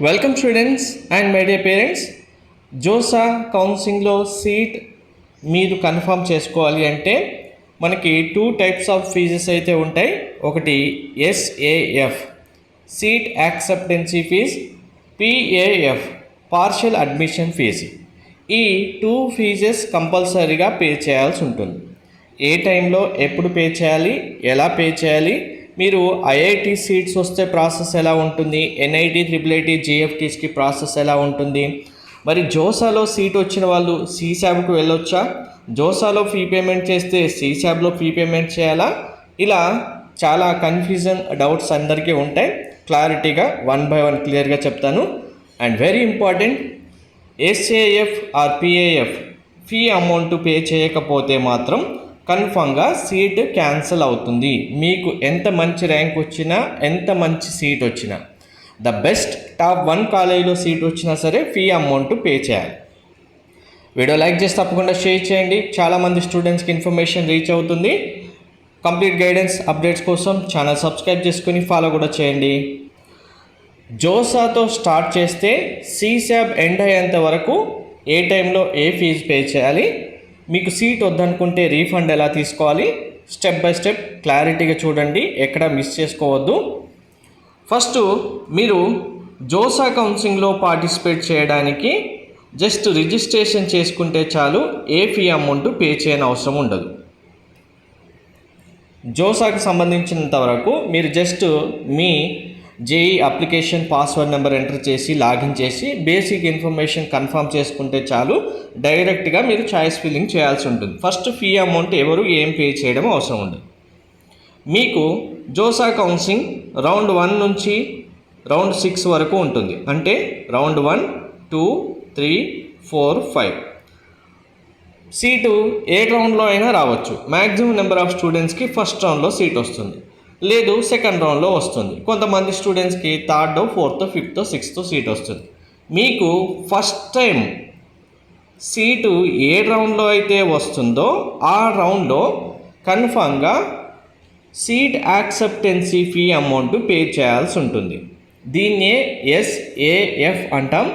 Welcome students and my dear parents. JoSAA కౌన్సిలింగ్లో seat మీరు confirm చేసుకోవాలి అంటే మనకి 2 టైప్స్ ఆఫ్ ఫీజెస్ అయితే ఉంటాయి. ఒకటి SAF seat acceptance fee, PAF partial admission fee. ఈ 2 ఫీజెస్ కంపల్సరీగా పే చేయాల్సి ఉంటుంది. ఏ టైంలో ఎప్పుడు పే చేయాలి, ఎలా పే చేయాలి, మీరు ఐఐటి సీట్స్ వస్తే ప్రాసెస్ ఎలా ఉంటుంది, ఎన్ఐటి ట్రిపుల్ జిఎఫ్టీస్కి ప్రాసెస్ ఎలా ఉంటుంది, మరి జోసాలో సీట్ వచ్చిన వాళ్ళు సీశాబ్కి వెళ్ళొచ్చా, జోసాలో ఫీ పేమెంట్ చేస్తే సీశాబ్లో ఫీ పేమెంట్ చేయాలా, ఇలా చాలా కన్ఫ్యూజన్ డౌట్స్ అందరికీ ఉంటాయి. క్లారిటీగా 1 by 1 క్లియర్గా చెప్తాను. And very important, SAF or PAF fee amount pay చేయకపోతే మాత్రం కన్ఫామ్గా సీట్ క్యాన్సిల్ అవుతుంది. మీకు ఎంత మంచి ర్యాంక్ వచ్చినా, ఎంత మంచి సీట్ వచ్చినా, ద బెస్ట్ టాప్ 1 కాలేజీలో సీట్ వచ్చినా సరే ఫీ అమౌంట్ పే చేయాలి. వీడియో లైక్ చేసి తప్పకుండా షేర్ చేయండి. చాలామంది స్టూడెంట్స్కి ఇన్ఫర్మేషన్ రీచ్ అవుతుంది. కంప్లీట్ గైడెన్స్ అప్డేట్స్ కోసం ఛానల్ సబ్స్క్రైబ్ చేసుకుని ఫాలో కూడా చేయండి. జోసాతో స్టార్ట్ చేస్తే సీశాబ్ ఎండ్ అయ్యేంత వరకు ఏ టైంలో ఏ ఫీజు పే చేయాలి, మీకు సీట్ వద్దనుకుంటే రీఫండ్ ఎలా తీసుకోవాలి, స్టెప్ బై స్టెప్ క్లారిటీగా చూడండి, ఎక్కడ మిస్ చేసుకోవద్దు. ఫస్ట్ మీరు జోసా కౌన్సిలింగ్లో పార్టిసిపేట్ చేయడానికి జస్ట్ రిజిస్ట్రేషన్ చేసుకుంటే చాలు, ఏ ఫీ అమౌంట్ పే చేయని అవసరం ఉండదు. జోసాకు సంబంధించినంత వరకు మీరు జస్ట్ మీ JE application password number enter చేసి లాగిన్ చేసి బేసిక్ ఇన్ఫర్మేషన్ కన్ఫర్మ్ చేసుకుంటే చాలు, డైరెక్ట్గా మీరు చాయిస్ ఫిల్లింగ్ చేయాల్సి ఉంటుంది. ఫస్ట్ ఫీ అమౌంట్ ఎవరు ఏం పే చేయడం అవసరం ఉండదు. మీకు జోసా కౌన్సిలింగ్ రౌండ్ 1 నుంచి రౌండ్ 6 వరకు ఉంటుంది. అంటే రౌండ్ 1, 2, 3, 4, 5 సీటు ఏ రౌండ్లో అయినా రావచ్చు. మ్యాక్సిమం నెంబర్ ఆఫ్ స్టూడెంట్స్కి ఫస్ట్ రౌండ్లో సీట్ వస్తుంది, లేదు సెకండ్ రౌండ్లో వస్తుంది. కొంతమంది స్టూడెంట్స్కి 3rd, 4th, 5th, 6th seat వస్తుంది. మీకు ఫస్ట్ టైం సీటు ఏ రౌండ్లో అయితే వస్తుందో ఆ రౌండ్లో కన్ఫామ్గా seat acceptancy fee amount pay చేయాల్సి ఉంటుంది. దీన్నే ఎస్ఏఎఫ్ అంటాం.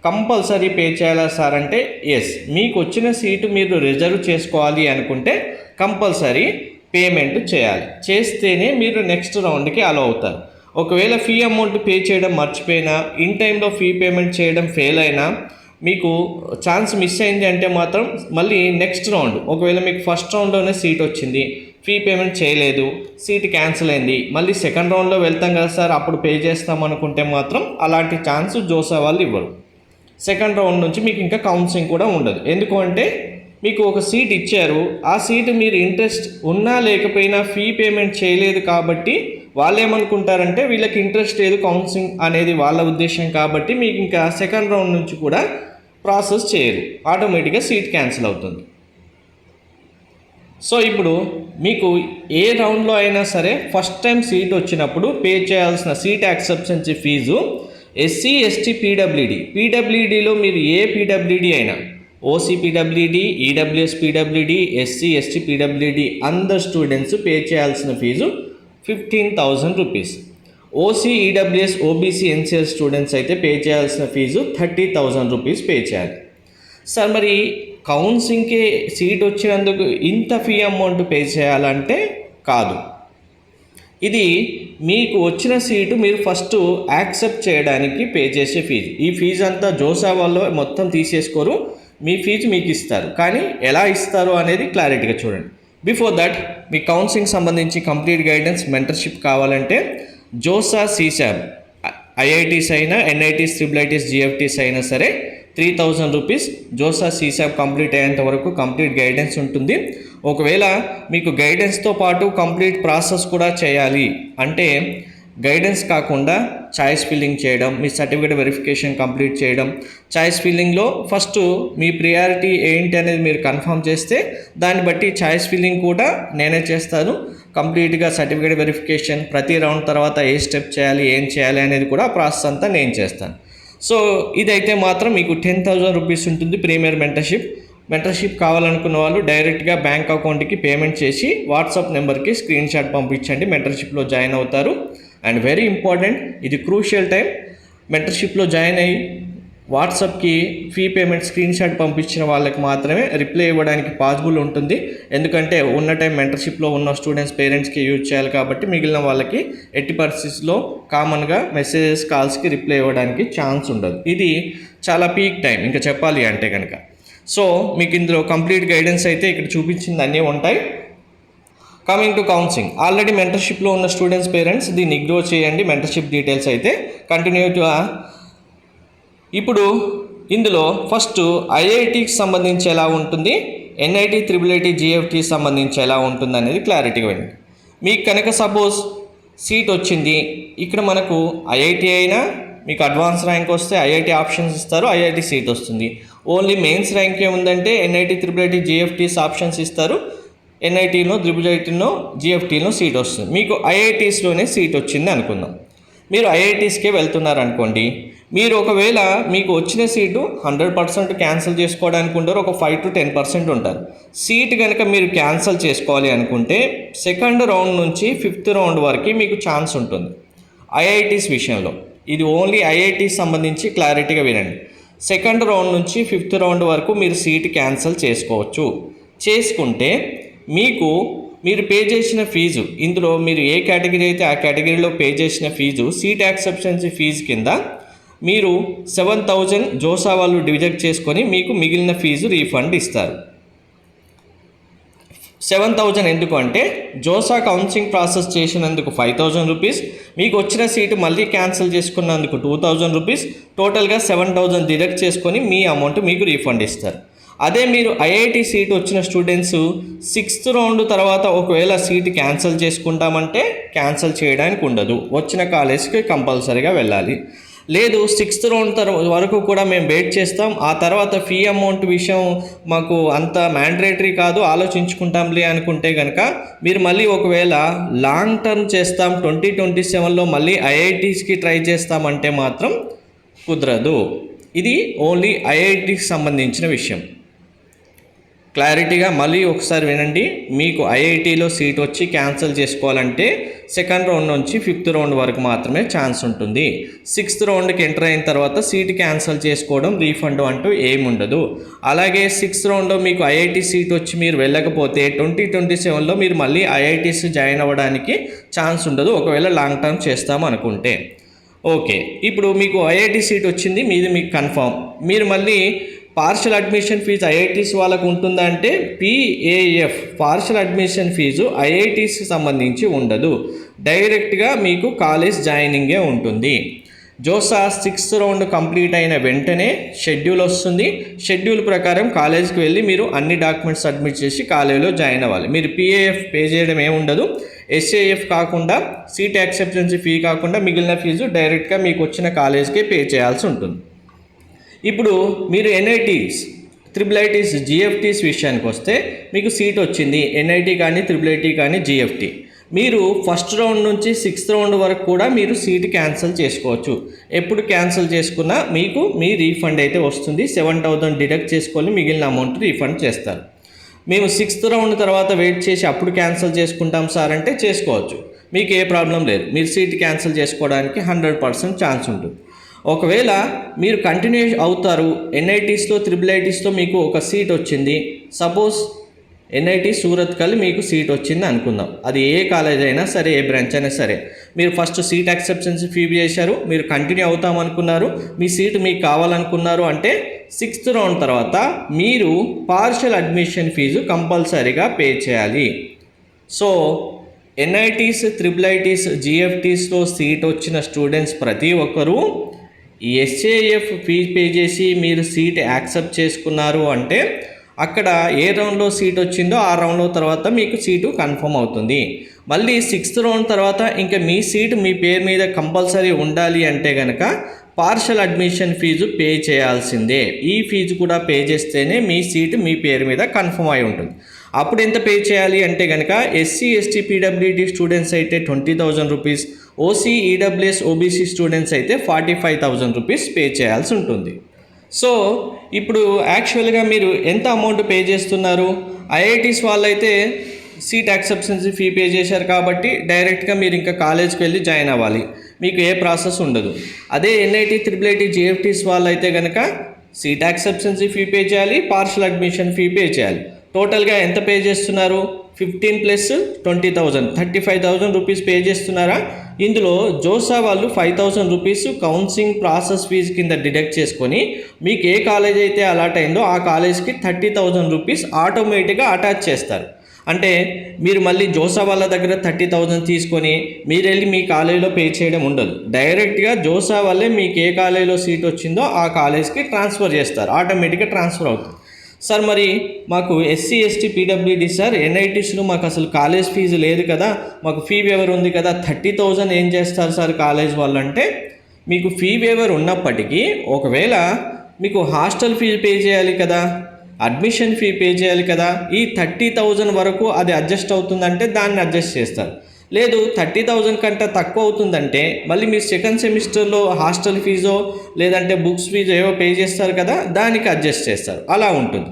కంపల్సరీ పే చేయాలా సార్ అంటే ఎస్. మీకు వచ్చిన సీటు మీరు రిజర్వ్ చేసుకోవాలి అనుకుంటే కంపల్సరీ పేమెంట్ చేయాలి. చేస్తేనే మీరు నెక్స్ట్ రౌండ్కి అలౌ అవుతారు. ఒకవేళ ఫీ అమౌంట్ పే చేయడం మర్చిపోయినా, ఇన్ టైంలో ఫీ పేమెంట్ చేయడం ఫెయిల్ అయినా, మీకు ఛాన్స్ మిస్ అయింది అంటే మాత్రం మళ్ళీ నెక్స్ట్ రౌండ్, ఒకవేళ మీకు ఫస్ట్ రౌండ్లోనే సీట్ వచ్చింది, ఫీ పేమెంట్ చేయలేదు, సీట్ క్యాన్సిల్ అయింది, మళ్ళీ సెకండ్ రౌండ్లో వెళ్తాం కదా సార్ అప్పుడు పే చేస్తాం అనుకుంటే మాత్రం అలాంటి ఛాన్స్ జోసా వాళ్ళు ఇవ్వరు. సెకండ్ రౌండ్ నుంచి మీకు ఇంకా కౌన్సిలింగ్ కూడా ఉండదు. ఎందుకు అంటే మీకు ఒక సీట్ ఇచ్చారు, ఆ సీటు మీరు ఇంట్రెస్ట్ ఉన్నా లేకపోయినా ఫీ పేమెంట్ చేయలేదు కాబట్టి వాళ్ళు ఏమనుకుంటారంటే వీళ్ళకి ఇంట్రెస్ట్ లేదు కౌన్సిలింగ్ అనేది వాళ్ళ ఉద్దేశం కాబట్టి మీకు ఇంకా సెకండ్ రౌండ్ నుంచి కూడా ప్రాసెస్ చేయరు, ఆటోమేటిక్గా సీట్ క్యాన్సిల్ అవుతుంది. సో ఇప్పుడు మీకు ఏ రౌండ్లో అయినా సరే ఫస్ట్ టైం సీట్ వచ్చినప్పుడు పే చేయాల్సిన seat acceptance fee SC, ST, పీడబ్ల్యూడీలో మీరు ఏ పీడబ్ల్యూడీ అయినా, OC PWD, EWS PWD, SC, ST PWD అందరు స్టూడెంట్స్ పే చేయాల్సిన fee 15,000 rupees. OC, EWS, OBC, NCL students అయితే పే చేయాల్సిన ఫీజు 30,000 రూపీస్ పే చేయాలి. సార్ మరి కౌన్సిలింగ్కి సీట్ వచ్చినందుకు ఇంత ఫీ అమౌంట్ పే చేయాలంటే కాదు. ఇది మీకు వచ్చిన సీటు మీరు ఫస్ట్ యాక్సెప్ట్ చేయడానికి పే చేసే ఫీజు. ఈ ఫీజు అంతా జోసా వాళ్ళు మొత్తం తీసేసుకోరు, మీ ఫీజు మీకు ఇస్తారు. కానీ ఎలా ఇస్తారు అనేది క్లారిటీగా చూడండి. బిఫోర్ దట్ మీ కౌన్సిలింగ్ సంబంధించి కంప్లీట్ గైడెన్స్ మెంటర్షిప్ కావాలంటే జోసా సీశాబ్ ఐఐటీస్ అయినా, ఎన్ఐటీస్, ట్రిపుల్ జిఎఫ్టీస్ అయినా సరే 3,000 రూపీస్ జోసా సీశాబ్ కంప్లీట్ అయ్యేంత వరకు కంప్లీట్ గైడెన్స్ ఉంటుంది. ఒకవేళ మీకు గైడెన్స్తో పాటు కంప్లీట్ ప్రాసెస్ కూడా చేయాలి అంటే గైడెన్స్ కాకుండా చాయిస్ ఫిల్లింగ్ చేయడం, మీ సర్టిఫికేట్ వెరిఫికేషన్ కంప్లీట్ చేయడం, చాయిస్ ఫిల్లింగ్లో ఫస్ట్ మీ ప్రియారిటీ ఏంటి అనేది మీరు కన్ఫర్మ్ చేస్తే దాన్ని బట్టి చాయిస్ ఫిల్లింగ్ కూడా నేనే చేస్తాను. కంప్లీట్గా సర్టిఫికేట్ వెరిఫికేషన్, ప్రతి రౌండ్ తర్వాత ఏ స్టెప్ చేయాలి, ఏం చేయాలి అనేది కూడా ప్రాసెస్ అంతా నేను చేస్తాను. సో ఇదైతే మాత్రం మీకు 10,000 రూపీస్ ఉంటుంది ప్రీమియర్ మెంటర్షిప్ కావాలనుకున్న వాళ్ళు డైరెక్ట్గా బ్యాంక్ అకౌంట్కి పేమెంట్ చేసి వాట్సాప్ నెంబర్కి స్క్రీన్ షాట్ పంపించండి, మెంటర్షిప్లో జాయిన్ అవుతారు. అండ్ వెరీ ఇంపార్టెంట్, ఇది క్రూషియల్ టైం. మెంటర్షిప్లో జాయిన్ అయ్యి వాట్సాప్కి ఫీ పేమెంట్ స్క్రీన్ షాట్ పంపించిన వాళ్ళకి మాత్రమే రిప్లై ఇవ్వడానికి పాసిబుల్ ఉంటుంది. ఎందుకంటే ఉన్న టైం మెంటర్షిప్లో ఉన్న స్టూడెంట్స్ పేరెంట్స్కి యూజ్ చేయాలి కాబట్టి మిగిలిన వాళ్ళకి ఎట్టి పరిస్థితుల్లో కామన్గా మెసేజెస్ కాల్స్కి రిప్లై ఇవ్వడానికి ఛాన్స్ ఉండదు. ఇది చాలా పీక్ టైం ఇంకా చెప్పాలి అంటే కనుక. సో మీకు ఇందులో కంప్లీట్ గైడెన్స్ అయితే ఇక్కడ చూపించింది అన్నీ ఉంటాయి. కమింగ్ టు కౌన్సిలింగ్, ఆల్రెడీ మెంటర్షిప్లో ఉన్న స్టూడెంట్స్ పేరెంట్స్ దీన్ని ఇగ్నోర్ చేయండి. మెంటర్షిప్ డీటెయిల్స్ అయితే కంటిన్యూగా. ఇప్పుడు ఇందులో ఫస్ట్ ఐఐటికి సంబంధించి ఎలా ఉంటుంది, ఎన్ఐటి IIIT GFTకి సంబంధించి ఎలా ఉంటుంది అనేది క్లారిటీగా వినండి. మీకు కనుక సపోజ్ సీట్ వచ్చింది, ఇక్కడ మనకు ఐఐటి అయినా మీకు అడ్వాన్స్ ర్యాంక్ వస్తే ఐఐటి ఆప్షన్స్ ఇస్తారు, ఐఐటి సీట్ వస్తుంది. ఓన్లీ మెయిన్స్ ర్యాంక్ ఏముందంటే ఎన్ఐటి IIIT GFTస్ ఆప్షన్స్ ఇస్తారు, ఎన్ఐటీలో IIITలో GFTలో సీట్ వస్తుంది. మీకు ఐఐటీస్లోనే సీట్ వచ్చింది అనుకుందాం. మీరు ఐఐటీస్కే వెళ్తున్నారు అనుకోండి. మీరు ఒకవేళ మీకు వచ్చిన సీటు 100% క్యాన్సిల్ చేసుకోవడానికి ఉండరు, ఒక 5 to 10% ఉంటారు. సీట్ కనుక మీరు క్యాన్సిల్ చేసుకోవాలి అనుకుంటే సెకండ్ రౌండ్ నుంచి 5th రౌండ్ వరకు మీకు ఛాన్స్ ఉంటుంది ఐఐటీస్ విషయంలో. ఇది ఓన్లీ ఐఐటీస్ సంబంధించి క్లారిటీగా వినండి. సెకండ్ రౌండ్ నుంచి 5th రౌండ్ వరకు మీరు సీట్ క్యాన్సిల్ చేసుకోవచ్చు. చేసుకుంటే మీరు పే చేసిన ఫీజు, ఇందులో మీరు ఏ కేటగిరీ అయితే ఆ కేటగిరీలో పే చేసిన ఫీజు సీట్ యాక్సెప్టెన్సీ ఫీజు కింద మీరు 7,000 జోసా వాళ్ళు డిడక్ట్ చేసుకొని మీకు మిగిలిన ఫీజు రీఫండ్ ఇస్తారు. 7,000 ఎందుకు అంటే జోసా కౌన్సిలింగ్ ప్రాసెస్ చేసినందుకు 5,000 రూపీస్, మీకు వచ్చిన సీటు మళ్ళీ క్యాన్సిల్ చేసుకున్నందుకు 2,000 రూపీస్, టోటల్గా 7,000 డిడక్ట్ చేసుకొని మీ అమౌంట్ మీకు రీఫండ్ ఇస్తారు. అదే మీరు ఐఐటి సీట్ వచ్చిన స్టూడెంట్స్ 6th రౌండ్ తర్వాత ఒకవేళ సీట్ క్యాన్సిల్ చేసుకుంటామంటే క్యాన్సిల్ చేయడానికి ఉండదు, వచ్చిన కాలేజ్కి కంపల్సరీగా వెళ్ళాలి. లేదు 6th రౌండ్ వరకు కూడా మేము వెయిట్ చేస్తాం, ఆ తర్వాత ఫీ అమౌంట్ విషయం మాకు అంత మ్యాండేటరీ కాదు, ఆలోచించుకుంటాంలే అనుకుంటే కనుక మీరు మళ్ళీ ఒకవేళ లాంగ్ టర్మ్ చేస్తాం 2027లో మళ్ళీ ఐఐటీస్కి ట్రై చేస్తామంటే మాత్రం కుదరదు. ఇది ఓన్లీ ఐఐటికి సంబంధించిన విషయం. క్లారిటీగా మళ్ళీ ఒకసారి వినండి. మీకు ఐఐటీలో సీట్ వచ్చి క్యాన్సిల్ చేసుకోవాలంటే సెకండ్ రౌండ్ నుంచి 5th రౌండ్ వరకు మాత్రమే ఛాన్స్ ఉంటుంది. 6th రౌండ్కి ఎంటర్ అయిన తర్వాత సీట్ క్యాన్సిల్ చేసుకోవడం, రీఫండ్ అంటూ ఏముండదు. అలాగే 6th రౌండ్లో మీకు ఐఐటీ సీట్ వచ్చి మీరు వెళ్ళకపోతే 2027లో మీరు మళ్ళీ ఐఐటీస్ జాయిన్ అవ్వడానికి ఛాన్స్ ఉండదు, ఒకవేళ లాంగ్ టర్మ్ చేస్తాము అనుకుంటే. ఓకే, ఇప్పుడు మీకు ఐఐటీ సీట్ వచ్చింది, మీకు కన్ఫర్మ్. మీరు మళ్ళీ పార్షల్ అడ్మిషన్ ఫీజు ఐఐటీస్ వాళ్ళకు ఉంటుందా అంటే PAF పార్షల్ అడ్మిషన్ ఫీజు ఐఐటీస్కి సంబంధించి ఉండదు, డైరెక్ట్గా మీకు కాలేజ్ జాయినింగే ఉంటుంది. జోసా 6th రౌండ్ కంప్లీట్ అయిన వెంటనే షెడ్యూల్ వస్తుంది. షెడ్యూల్ ప్రకారం కాలేజ్కి వెళ్ళి మీరు అన్ని డాక్యుమెంట్స్ సబ్మిట్ చేసి కాలేజీలో జాయిన్ అవ్వాలి. మీరు PAF పే చేయడం ఏముండదు. SAF కాకుండా సీట్ యాక్సెప్టెన్సీ ఫీ కాకుండా మిగిలిన ఫీజు డైరెక్ట్గా మీకు వచ్చిన కాలేజ్కే పే చేయాల్సి ఉంటుంది. ఇప్పుడు మీరు NITs IIITs GFTs విషయానికి వస్తే మీకు సీట్ వచ్చింది, NIT కానీ IIIT కానీ GFT. మీరు ఫస్ట్ రౌండ్ నుంచి 6th రౌండ్ వరకు కూడా మీరు సీట్ క్యాన్సిల్ చేసుకోవచ్చు. ఎప్పుడు క్యాన్సిల్ చేసుకున్నా మీకు మీ రీఫండ్ అయితే వస్తుంది. 7,000 డిడక్ట్ చేసుకొని మిగిలిన అమౌంట్ రీఫండ్ చేస్తారు. మేము 6th రౌండ్ తర్వాత వెయిట్ చేసి అప్పుడు క్యాన్సిల్ చేసుకుంటాం సార్ అంటే చేసుకోవచ్చు, మీకు ఏ ప్రాబ్లం లేదు. మీరు సీట్ క్యాన్సిల్ చేసుకోవడానికి 100% ఛాన్స్ ఉంటుంది. ఒకవేళ మీరు కంటిన్యూ అవుతారు, NITస్లో IIITస్లో మీకు ఒక సీట్ వచ్చింది, సపోజ్ NIT సూరత్కల్ మీకు సీట్ వచ్చింది అనుకుందాం. అది ఏ కాలేజ్ అయినా సరే, ఏ బ్రాంచ్ అయినా సరే, మీరు ఫస్ట్ సీట్ యాక్సెప్టెన్సీ ఫీ చేశారు, మీరు కంటిన్యూ అవుతామనుకున్నారు, మీ సీట్ మీకు కావాలనుకున్నారు అంటే 6th రౌండ్ తర్వాత మీరు పార్షల్ అడ్మిషన్ ఫీజు కంపల్సరీగా పే చేయాలి. సో NITs IIITs GFTస్లో సీట్ వచ్చిన స్టూడెంట్స్ ప్రతి ఒక్కరూ SAF ఫీ పే చేసి మీరు సీట్ యాక్సెప్ట్ చేసుకున్నారు అంటే అక్కడ ఏ రౌండ్లో సీట్ వచ్చిందో ఆ రౌండ్లో తర్వాత మీకు సీటు కన్ఫర్మ్ అవుతుంది. మళ్ళీ 6th రౌండ్ తర్వాత ఇంకా మీ సీటు మీ పేరు మీద కంపల్సరీ ఉండాలి అంటే కనుక పార్షల్ అడ్మిషన్ ఫీజు పే చేయాల్సిందే. ఈ ఫీజు కూడా పే చేస్తేనే మీ సీటు మీ పేరు మీద కన్ఫర్మ్ అయి ఉంటుంది. అప్పుడు ఎంత పే చేయాలి అంటే కనుక SC ST PWD స్టూడెంట్స్ అయితే 20,000 rupees, OC EWS OBC students అయితే 45,000 రూపీస్ పే చేయాల్సి ఉంటుంది. సో ఇప్పుడు యాక్చువల్గా మీరు ఎంత అమౌంట్ పే చేస్తున్నారు? ఐఐటీస్ వాళ్ళైతే సీట్ యాక్సెప్టెన్సీ ఫీ పే చేశారు కాబట్టి డైరెక్ట్గా మీరు ఇంకా కాలేజ్కి వెళ్ళి జాయిన్ అవ్వాలి. మీకు ఏ ప్రాసెస్ ఉండదు. అదే NIT, IIIT, JFTs వాళ్ళు అయితే కనుక సీట్ యాక్సెప్టెన్సీ ఫీ పే చేయాలి, పార్షల్ అడ్మిషన్ ఫీ పే చేయాలి. టోటల్గా ఎంత పే చేస్తున్నారు? 15 + 20,000 35,000 రూపీస్ పే చేస్తున్నారా? ఇందులో జోసా వాళ్ళు 5,000 రూపీస్ కౌన్సిలింగ్ ప్రాసెస్ ఫీజు కింద డిడక్ట్ చేసుకొని మీకు ఏ కాలేజ్ అయితే అలాట్ అయిందో ఆ కాలేజ్కి 30,000 రూపీస్ ఆటోమేటిక్గా అటాచ్ చేస్తారు. అంటే మీరు మళ్ళీ జోసా వాళ్ళ దగ్గర 30,000 తీసుకొని మీరు వెళ్ళి మీ కాలేజీలో పే చేయడం ఉండదు. డైరెక్ట్గా జోసా వాళ్ళే మీకు ఏ కాలేజీలో సీట్ వచ్చిందో ఆ కాలేజ్కి ట్రాన్స్ఫర్ చేస్తారు, ఆటోమేటిక్గా ట్రాన్స్ఫర్ అవుతుంది. సార్ మరి మాకు SC, ST, PWD సార్ NITస్లో మాకు అసలు కాలేజ్ ఫీజు లేదు కదా, మాకు ఫీ వేవర్ ఉంది కదా, 30,000 ఏం చేస్తారు సార్ కాలేజ్ వాళ్ళు అంటే, మీకు ఫీ వేవర్ ఉన్నప్పటికీ ఒకవేళ మీకు హాస్టల్ ఫీజు పే చేయాలి కదా, అడ్మిషన్ ఫీ పే చేయాలి కదా, ఈ 30,000 వరకు అది అడ్జస్ట్ అవుతుందంటే దాన్ని అడ్జస్ట్ చేస్తారు. లేదు 30,000 కంటే తక్కువ అవుతుందంటే మళ్ళీ మీరు సెకండ్ సెమిస్టర్లో హాస్టల్ ఫీజో లేదంటే బుక్స్ ఫీజో ఏవో పే చేస్తారు కదా, దానికి అడ్జస్ట్ చేస్తారు. అలా ఉంటుంది.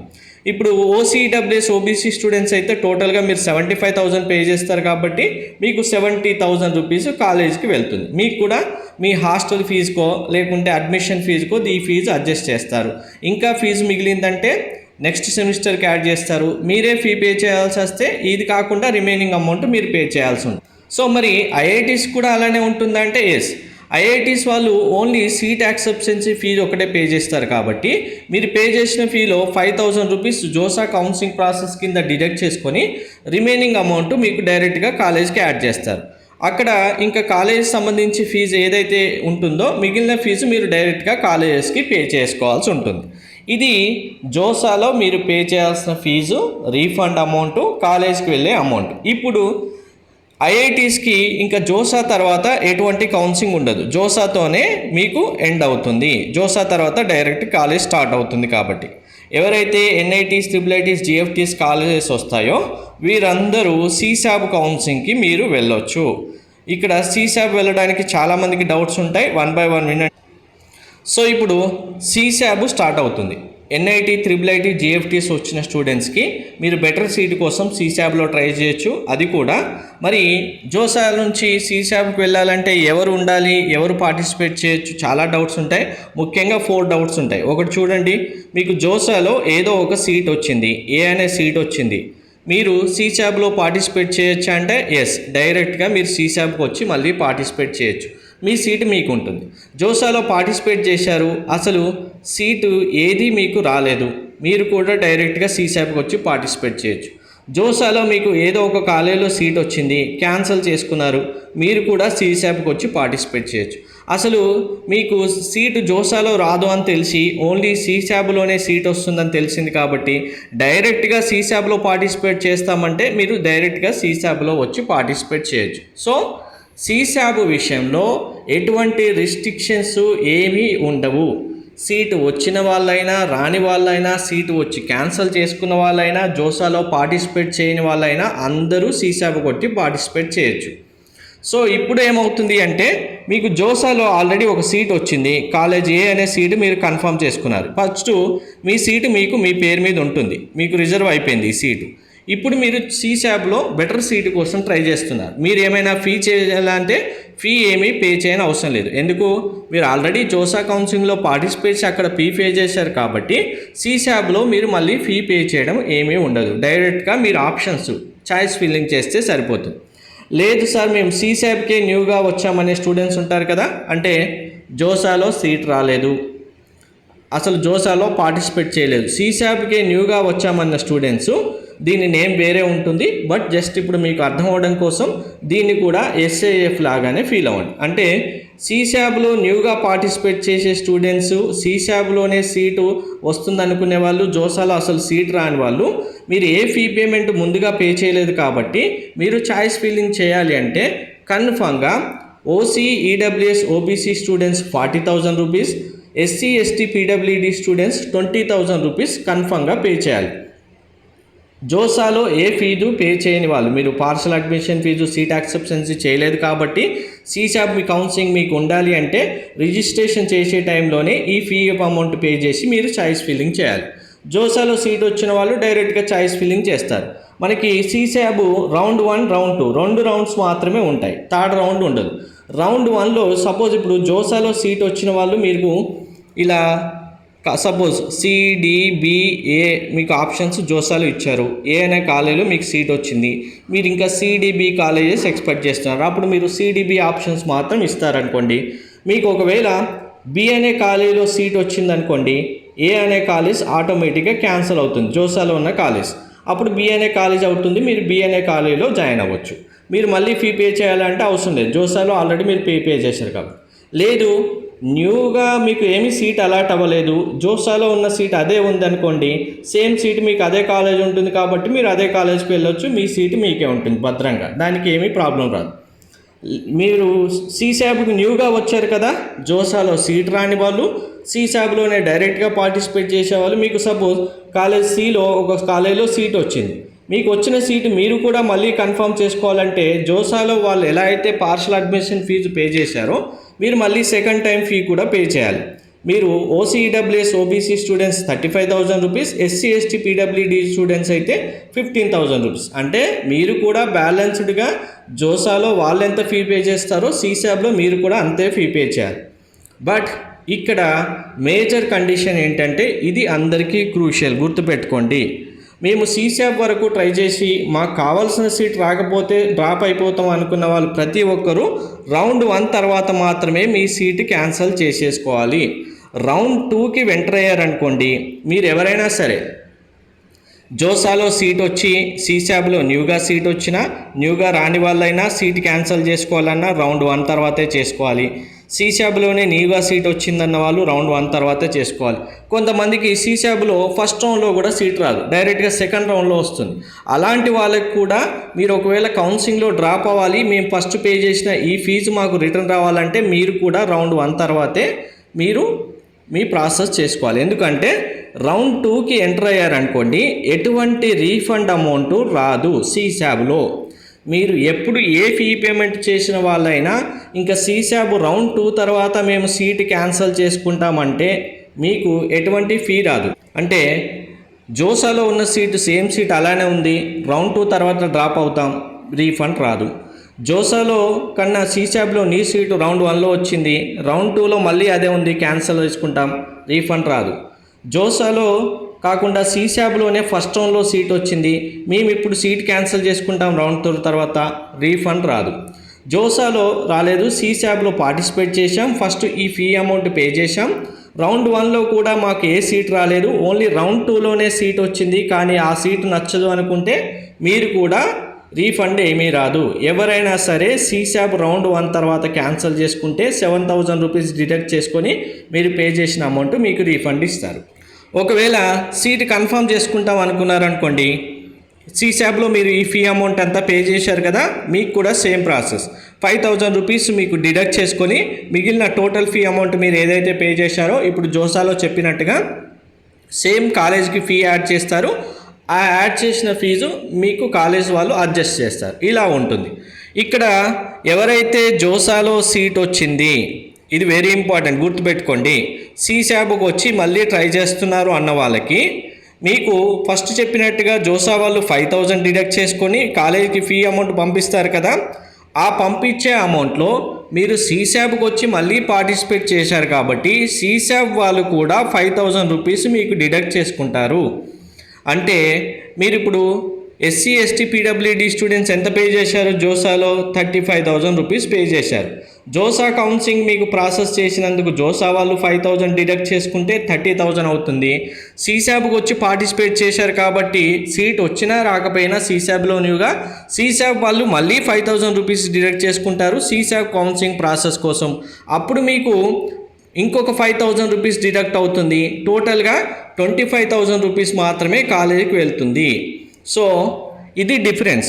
ఇప్పుడు OCEWS, OBC స్టూడెంట్స్ అయితే టోటల్గా మీరు 75,000 పే చేస్తారు కాబట్టి మీకు 70,000 రూపీస్ కాలేజ్కి వెళ్తుంది. మీకు కూడా మీ హాస్టల్ ఫీజుకో లేకుంటే అడ్మిషన్ ఫీజుకో ఈ ఫీజు అడ్జస్ట్ చేస్తారు. ఇంకా ఫీజు మిగిలిందంటే నెక్స్ట్ సెమిస్టర్కి యాడ్ చేస్తారు. మీరే ఫీ పే చేయాల్సి వస్తే ఇది కాకుండా రిమైనింగ్ అమౌంట్ మీరు పే చేయాల్సి ఉంటుంది. సో మరి IITs కూడా అలానే ఉంటుందంటే ఎస్, IITs వాళ్ళు ఓన్లీ సీట్ యాక్సెప్టెన్సీ ఫీజు ఒకటే పే చేస్తారు కాబట్టి మీరు పే చేసిన ఫీలో 5,000 రూపీస్ జోసా కౌన్సిలింగ్ ప్రాసెస్ కింద డిడక్ట్ చేసుకొని రిమైనింగ్ అమౌంట్ మీకు డైరెక్ట్గా కాలేజ్కి యాడ్ చేస్తారు. అక్కడ ఇంకా కాలేజ్ సంబంధించి ఫీజు ఏదైతే ఉంటుందో మిగిలిన ఫీజు మీరు డైరెక్ట్గా కాలేజెస్కి పే చేసుకోవాల్సి ఉంటుంది. ఇది జోసాలో మీరు పే చేయాల్సిన ఫీజు, రీఫండ్ అమౌంట్, కాలేజ్కి వెళ్ళే అమౌంట్. ఇప్పుడు IITస్కి ఇంకా జోసా తర్వాత ఎటువంటి కౌన్సిలింగ్ ఉండదు, జోసాతోనే మీకు ఎండ్ అవుతుంది. జోసా తర్వాత డైరెక్ట్ కాలేజ్ స్టార్ట్ అవుతుంది. కాబట్టి ఎవరైతే NITs, IIITs, JFTs కాలేజెస్ వస్తాయో వీరందరూ CSAB కౌన్సిలింగ్కి మీరు వెళ్ళొచ్చు. ఇక్కడ CSAB వెళ్ళడానికి చాలామందికి డౌట్స్ ఉంటాయి, 1 by 1 వినండి. సో ఇప్పుడు CSAB స్టార్ట్ అవుతుంది. NIT, IIIT, JFTs వచ్చిన స్టూడెంట్స్కి మీరు బెటర్ సీట్ కోసం CSABలో ట్రై చేయొచ్చు. అది కూడా మరి జోసా నుంచి CSABకి వెళ్ళాలంటే ఎవరు ఉండాలి, ఎవరు పార్టిసిపేట్ చేయొచ్చు, చాలా డౌట్స్ ఉంటాయి. ముఖ్యంగా 4 డౌట్స్ ఉంటాయి. ఒకటి చూడండి, మీకు జోసాలో ఏదో ఒక సీట్ వచ్చింది, A అనే సీట్ వచ్చింది, మీరు CSABలో పార్టిసిపేట్ చేయొచ్చా అంటే ఎస్, డైరెక్ట్గా మీరు CSABకి వచ్చి మళ్ళీ పార్టిసిపేట్ చేయొచ్చు. మీ సీటు మీకు ఉంటుంది. జోసాలో పార్టిసిపేట్ చేశారు, అసలు సీటు ఏది మీకు రాలేదు, మీరు కూడా డైరెక్ట్గా CSABకి వచ్చి పార్టిసిపేట్ చేయొచ్చు. జోసాలో మీకు ఏదో ఒక కాలేజీలో సీట్ వచ్చింది, క్యాన్సిల్ చేసుకున్నారు, మీరు కూడా CSABకి వచ్చి పార్టిసిపేట్ చేయొచ్చు. అసలు మీకు సీటు జోసాలో రాదు అని తెలిసి ఓన్లీ CSABలోనే సీట్ వస్తుందని తెలిసింది కాబట్టి డైరెక్ట్గా CSABలో పార్టిసిపేట్ చేస్తామంటే మీరు డైరెక్ట్గా CSABలో వచ్చి పార్టిసిపేట్ చేయొచ్చు. సో CSAB విషయంలో ఎటువంటి రిస్ట్రిక్షన్స్ ఏమీ ఉండవు. సీటు వచ్చిన వాళ్ళైనా రాని వాళ్ళైనా, సీటు వచ్చి క్యాన్సిల్ చేసుకున్న వాళ్ళైనా, జోసాలో పార్టిసిపేట్ చేయని వాళ్ళైనా అందరూ CSAB కొట్టి పార్టిసిపేట్ చేయొచ్చు. సో ఇప్పుడు ఏమవుతుంది అంటే మీకు జోసాలో ఆల్రెడీ ఒక సీట్ వచ్చింది, కాలేజ్ A అనే సీటు మీరు కన్ఫర్మ్ చేసుకున్నారు. ఫస్ట్ మీ సీటు మీకు మీ పేరు మీద ఉంటుంది, మీకు రిజర్వ్ అయిపోయింది ఈ సీటు. ఇప్పుడు మీరు CSABలో బెటర్ సీటు కోసం ట్రై చేస్తున్నారు. మీరు ఏమైనా ఫీ చేయాలంటే ఫీ ఏమీ పే చేయని అవసరం లేదు. ఎందుకు, మీరు ఆల్రెడీ జోసా కౌన్సిలింగ్లో పార్టిసిపేట్ చేసి అక్కడ ఫీ పే చేశారు కాబట్టి CSABలో మీరు మళ్ళీ ఫీ పే చేయడం ఏమీ ఉండదు. డైరెక్ట్గా మీరు ఆప్షన్స్ చాయిస్ ఫిల్లింగ్ చేస్తే సరిపోతుంది. లేదు సార్ మేము CSABకే న్యూగా వచ్చామనే స్టూడెంట్స్ ఉంటారు కదా, అంటే జోసాలో సీట్ రాలేదు, అసలు జోసాలో పార్టిసిపేట్ చేయలేదు, CSABకే న్యూగా వచ్చామన్న స్టూడెంట్స్ దీని నేమ్ వేరే ఉంటుంది. బట్ జస్ట్ ఇప్పుడు మీకు అర్థం అవ్వడం కోసం దీన్ని కూడా SAF లాగానే ఫీల్ అవ్వండి. అంటే CSABలో న్యూగా పార్టిసిపేట్ చేసే స్టూడెంట్స్, CSABలోనే సీటు వస్తుందనుకునే వాళ్ళు, జోసాలో అసలు సీట్ రాని వాళ్ళు, మీరు ఏ ఫీ పేమెంట్ ముందుగా పే చేయలేదు కాబట్టి మీరు చాయిస్ ఫిల్లింగ్ చేయాలి అంటే కన్ఫామ్గా OC, EWS, OBC students 40,000 rupees, SC, ST, PWD students 20,000 rupees కన్ఫామ్గా పే చేయాలి. జోసాలో ఏ ఫీజు పే చేయని వాళ్ళు, మీరు partial admission fee, seat acceptance చేయలేదు కాబట్టి CSAB మీ కౌన్సిలింగ్ మీకు ఉండాలి అంటే రిజిస్ట్రేషన్ చేసే టైంలోనే ఈ ఫీ అమౌంట్ పే చేసి మీరు చాయిస్ ఫిల్లింగ్ చేయాలి. జోసాలో సీట్ వచ్చిన వాళ్ళు డైరెక్ట్గా చాయిస్ ఫిల్లింగ్ చేస్తారు. మనకి CSAB రౌండ్ 1, రౌండ్ 2 2 రౌండ్స్ మాత్రమే ఉంటాయి, థర్డ్ రౌండ్ ఉండదు. రౌండ్ 1లో సపోజ్ ఇప్పుడు జోసాలో సీట్ వచ్చిన వాళ్ళు మీరు ఇలా సపోజ్ సిడిబిఏ మీకు ఆప్షన్స్ జోసాలో ఇచ్చారు. ఏ అనే కాలేజీలో మీకు సీట్ వచ్చింది, మీరు ఇంకా సిడిబి కాలేజెస్ ఎక్స్పెక్ట్ చేస్తున్నారు. అప్పుడు మీరు సిడిబి ఆప్షన్స్ మాత్రం ఇస్తారనుకోండి. మీకు ఒకవేళ బి అనే కాలేజీలో సీట్ వచ్చిందనుకోండి, ఏ అనే కాలేజ్ ఆటోమేటిక్గా క్యాన్సిల్ అవుతుంది జోసాలో ఉన్న కాలేజ్. అప్పుడు బి అనే కాలేజ్ అవుతుంది, మీరు బి అనే కాలేజీలో జాయిన్ అవ్వచ్చు. మీరు మళ్ళీ ఫీ పే చేయాలంటే అవసరం లేదు, జోసాలో ఆల్రెడీ మీరు పే చేశారు కాబట్టి. లేదు న్యూగా మీకు ఏమీ సీట్ అలాట్ అవ్వలేదు, జోసాలో ఉన్న సీట్ అదే ఉందనుకోండి, సేమ్ సీట్ మీకు అదే కాలేజ్ ఉంటుంది కాబట్టి మీరు అదే కాలేజ్కి వెళ్ళొచ్చు, మీ సీట్ మీకే ఉంటుంది భద్రంగా, దానికి ఏమీ ప్రాబ్లం రాదు. మీరు సీశాబ్కి న్యూగా వచ్చారు కదా, జోసాలో సీట్ రాని వాళ్ళు సీశాబ్లోనే డైరెక్ట్గా పార్టిసిపేట్ చేసేవాళ్ళు, మీకు సపోజ్ కాలేజ్ సిలో ఒక కాలేజ్లో సీట్ వచ్చింది, మీకు వచ్చిన సీటు మీరు కూడా మళ్ళీ కన్ఫర్మ్ చేసుకోవాలంటే జోసాలో వాళ్ళు ఎలా అయితే పార్షల్ అడ్మిషన్ ఫీజు పే చేశారో మీరు మళ్ళీ సెకండ్ టైం ఫీ కూడా పే చేయాలి. మీరు OC EWS OBC students 35,000 rupees, SC ST PWD students అయితే 15,000 రూపీస్. అంటే మీరు కూడా బ్యాలెన్స్డ్గా జోసాలో వాళ్ళు ఎంత ఫీ పే చేస్తారో సీశాబ్లో మీరు కూడా అంతే ఫీ పే చేయాలి. బట్ ఇక్కడ మేజర్ కండిషన్ ఏంటంటే, ఇది అందరికీ క్రూషియల్, గుర్తుపెట్టుకోండి. మేము సీశాబ్ వరకు ట్రై చేసి మాకు కావాల్సిన సీట్ రాకపోతే డ్రాప్ అయిపోతాం అనుకున్న వాళ్ళు ప్రతి ఒక్కరూ రౌండ్ 1 తర్వాత మాత్రమే మీ సీటు క్యాన్సిల్ చేసేసుకోవాలి. రౌండ్ 2కి ఎంటర్ అయ్యారనుకోండి, మీరు ఎవరైనా సరే జోసాలో సీట్ వచ్చి సీశాబ్లో న్యూగా సీట్ వచ్చినా, న్యూగా రాని వాళ్ళైనా సీట్ క్యాన్సిల్ చేసుకోవాలన్నా రౌండ్ 1 తర్వాతే చేసుకోవాలి. సీశాబ్లోనే న్యూగా సీట్ వచ్చిందన్న వాళ్ళు రౌండ్ 1 తర్వాతే చేసుకోవాలి. కొంతమందికి సీశాబ్లో ఫస్ట్ రౌండ్లో కూడా సీట్ రాదు, డైరెక్ట్గా సెకండ్ రౌండ్లో వస్తుంది. అలాంటి వాళ్ళకి కూడా మీరు ఒకవేళ కౌన్సిలింగ్లో డ్రాప్ అవ్వాలి, మేము ఫస్ట్ పే చేసిన ఈ ఫీజు మాకు రిటర్న్ రావాలంటే మీరు కూడా రౌండ్ 1 తర్వాతే మీరు మీ ప్రాసెస్ చేసుకోవాలి. ఎందుకంటే రౌండ్ 2కి ఎంటర్ అయ్యారనుకోండి, ఎటువంటి రీఫండ్ అమౌంట్ రాదు సీశాబ్లో. మీరు ఎప్పుడు ఏ ఫీ పేమెంట్ చేసిన వాళ్ళైనా ఇంకా సీశాబ్ రౌండ్ 2 తర్వాత మేము సీట్ క్యాన్సిల్ చేసుకుంటామంటే మీకు ఎటువంటి ఫీ రాదు. అంటే జోసాలో ఉన్న సీటు సేమ్ సీట్ అలానే ఉంది, రౌండ్ 2 తర్వాత డ్రాప్ అవుతాం, రీఫండ్ రాదు. జోసాలో కన్నా సీశాబ్లో నీ సీటు రౌండ్ 1లో వచ్చింది, రౌండ్ 2లో మళ్ళీ అదే ఉంది, క్యాన్సిల్ చేసుకుంటాం, రీఫండ్ రాదు. జోసాలో కాకుండా సీశాబ్లోనే ఫస్ట్ రౌండ్లో సీట్ వచ్చింది, మేము ఇప్పుడు సీట్ క్యాన్సిల్ చేసుకుంటాం రౌండ్ 2 తర్వాత, రీఫండ్ రాదు. జోసాలో రాలేదు, సీశాబ్లో పార్టిసిపేట్ చేశాం, ఫస్ట్ ఈ ఫీ అమౌంట్ పే చేశాం, రౌండ్ 1లో కూడా మాకు ఏ సీట్ రాలేదు, ఓన్లీ రౌండ్ 2లోనే సీట్ వచ్చింది, కానీ ఆ సీట్ నచ్చదు అనుకుంటే మీరు కూడా రీఫండ్ ఏమీ రాదు. ఎవరైనా సరే సీశాబ్ రౌండ్ 1 తర్వాత క్యాన్సిల్ చేసుకుంటే 7,000 రూపీస్ డిడక్ట్ చేసుకొని మీరు పే చేసిన అమౌంట్ మీకు రీఫండ్ ఇస్తారు. ఒకవేళ సీట్ కన్ఫర్మ్ చేసుకుంటాం అనుకున్నారనుకోండి, సీశాబ్లో మీరు ఈ ఫీ అమౌంట్ అంతా పే చేశారు కదా, మీకు కూడా సేమ్ ప్రాసెస్ 5,000 రూపీస్ మీకు డిడక్ట్ చేసుకొని మిగిలిన టోటల్ ఫీ అమౌంట్ మీరు ఏదైతే పే చేశారో ఇప్పుడు జోసాలో చెప్పినట్టుగా సేమ్ కాలేజ్కి ఫీ యాడ్ చేస్తారు. ఆ యాడ్ చేసిన ఫీజు మీకు కాలేజ్ వాళ్ళు అడ్జస్ట్ చేస్తారు. ఇలా ఉంటుంది. ఇక్కడ ఎవరైతే జోసాలో సీట్ వచ్చింది, ఇది వెరీ ఇంపార్టెంట్, గుర్తుపెట్టుకోండి. సీశాబ్కి వచ్చి మళ్ళీ ట్రై చేస్తున్నారు అన్న వాళ్ళకి మీకు ఫస్ట్ చెప్పినట్టుగా జోసా వాళ్ళు 5,000 డిడక్ట్ చేసుకొని కాలేజీకి ఫీ అమౌంట్ పంపిస్తారు కదా, ఆ పంపించే అమౌంట్లో మీరు సీశాబ్కి వచ్చి మళ్ళీ పార్టిసిపేట్ చేశారు కాబట్టి సీశాబ్ వాళ్ళు కూడా 5,000 రూపీస్ మీకు డిడక్ట్ చేసుకుంటారు. అంటే మీరు ఇప్పుడు ఎస్సీ ఎస్టీ పీడబ్ల్యూడీ స్టూడెంట్స్ ఎంత పే చేశారు, జోసాలో 35,000 రూపీస్ పే చేశారు. జోసా కౌన్సిలింగ్ మీకు ప్రాసెస్ చేసినందుకు జోసా వాళ్ళు 5,000 డిడక్ట్ చేసుకుంటే 30,000 అవుతుంది. సీశాబ్కి వచ్చి పార్టిసిపేట్ చేశారు కాబట్టి సీట్ వచ్చినా రాకపోయినా సీశాబ్లో న్యూగా సీశాబ్ వాళ్ళు మళ్ళీ 5,000 రూపీస్ డిడక్ట్ చేసుకుంటారు సీశాబ్ కౌన్సిలింగ్ ప్రాసెస్ కోసం. అప్పుడు మీకు ఇంకొక 5,000 రూపీస్ డిడక్ట్ అవుతుంది. టోటల్గా 25,000 రూపీస్ మాత్రమే కాలేజీకి వెళ్తుంది. సో ఇది డిఫరెన్స్.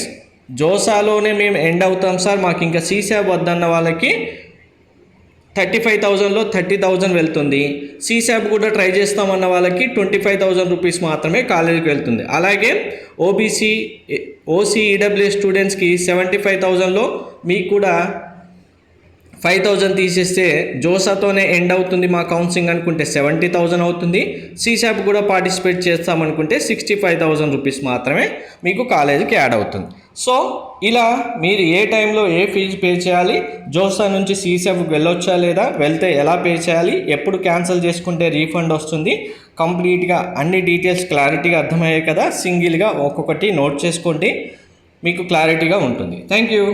జోసాలోనే మేము ఎండ్ అవుతాం సార్, మాకు ఇంకా సీశాబ్ వద్దన్న వాళ్ళకి 35,000లో 30,000 వెళ్తుంది. సీశాబ్ కూడా ట్రై చేస్తామన్న వాళ్ళకి 25,000 రూపీస్ మాత్రమే కాలేజీకి వెళ్తుంది. అలాగే ఓసీ ఈడబ్ల్యూఎస్ స్టూడెంట్స్కి 75,000లో మీకు కూడా 5,000 తీసేస్తే జోసాతోనే ఎండ్ అవుతుంది మా కౌన్సిలింగ్ అనుకుంటే 70,000 అవుతుంది. సీసాప్ కూడా పార్టిసిపేట్ చేస్తామనుకుంటే 65,000 రూపీస్ మాత్రమే మీకు కాలేజీకి యాడ్ అవుతుంది. సో ఇలా మీరు ఏ టైంలో ఏ ఫీజు పే చేయాలి, జోసా నుంచి సీసాప్కి వెళ్ళొచ్చా లేదా, వెళ్తే ఎలా పే చేయాలి, ఎప్పుడు క్యాన్సిల్ చేసుకుంటే రీఫండ్ వస్తుంది, కంప్లీట్గా అన్ని డీటెయిల్స్ క్లారిటీగా అర్థమయ్యాయి కదా. సింగిల్గా ఒక్కొక్కటి నోట్ చేసుకోండి, మీకు క్లారిటీగా ఉంటుంది. Thank you.